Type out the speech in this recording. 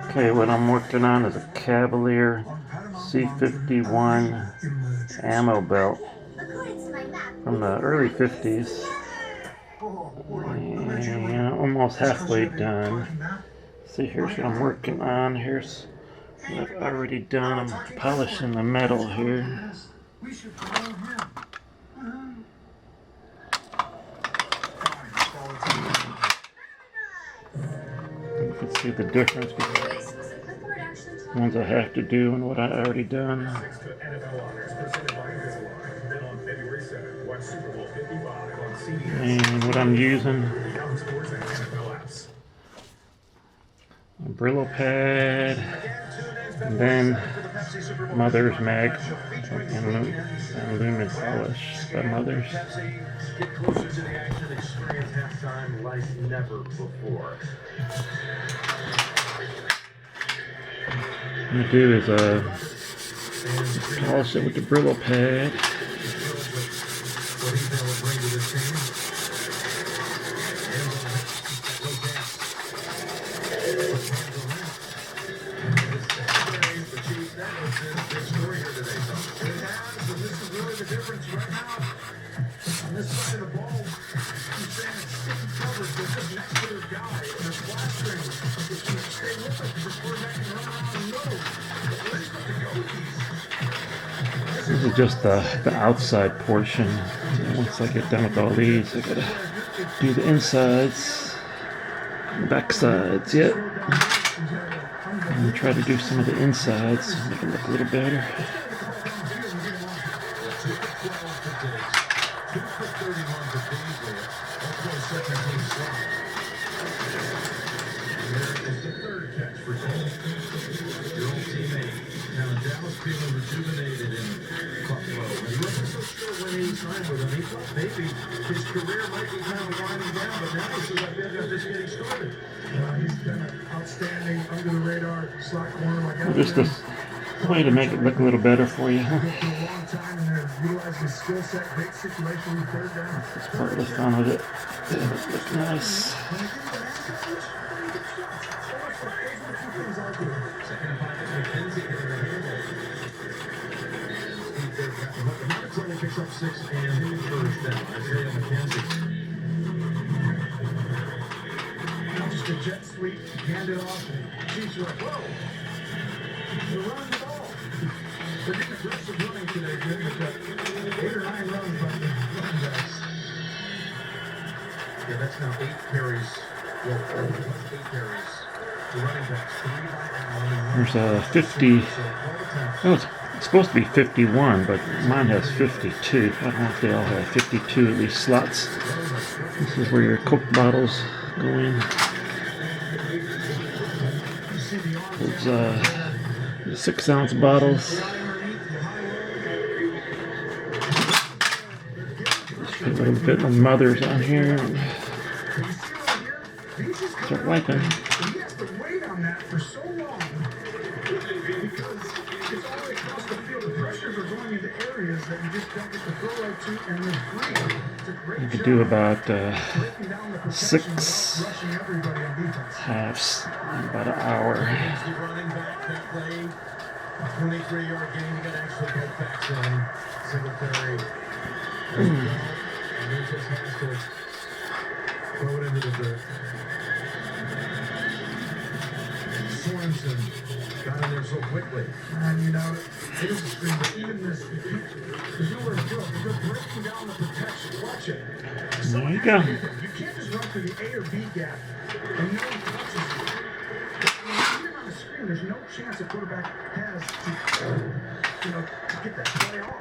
Okay, what I'm working on is a Cavalier C-51 ammo belt from the early 50s. And almost halfway done. See, here's what I'm working on. Here's what I've already done. I'm polishing the metal here. You can see the difference between the ones I have to do and what I already done. And what I'm using, a Brillo pad, and then Mother's Mag and aluminum polish by Mother's. Get closer to the action, experience halftime like never before. What I'm going to do is polish it with the Brillo pad. On this side of the ball, he's saying it's sticky coverage, but just next to his guy, and they're flashing. It's going to stay with us before they can run around and move. This is just the outside portion. And once I get done with all these, I gotta do the insides, the back sides yet. And try to do some of the insides, make it look a little better. Feeling rejuvenated in Buffalo. And he wasn't so sure when he signed with him. He thought maybe his career might be kind of winding down, but now he feels like they're just getting started. He's been an outstanding under-the-radar slot corner like that. Just a way to make it look a little better for you. For a long time, and they're utilizing his skill set, great situation, third down. That's part of the fun of it. It looks nice. Picks up 6 and first down. Isaiah McKenzie. Now just a jet sweep, hand it off, and Chiefs are like, whoa! They're running the ball. They're getting aggressive running today, Jim. They've got 8 or 9 runs by the running backs. Yeah, that's now 8 carries. Well, 8 carries. The running backs, 3 by Allen. There's a 50. Oh, it's supposed to be 51, but mine has 52. I don't know if they all have 52 of these slots. This is where your Coke bottles go in. Those 6-ounce bottles. Just put a little bit of Mother's on here and start wiping. That you just don't get the throw right to, and they're free. You could do about 6 halves in about an hour. 23-yard game, you got to actually go back on Singletary. And he just has to throw it into the dirt. Sorensen got in there so quickly. And you know, it is a screen, but even this, there's nowhere to go. They're breaking down the protection. Watch it. There you go. You can't just run through the A or B gap and no one touches you. Even on the screen, there's no chance the quarterback has to, to get that play off.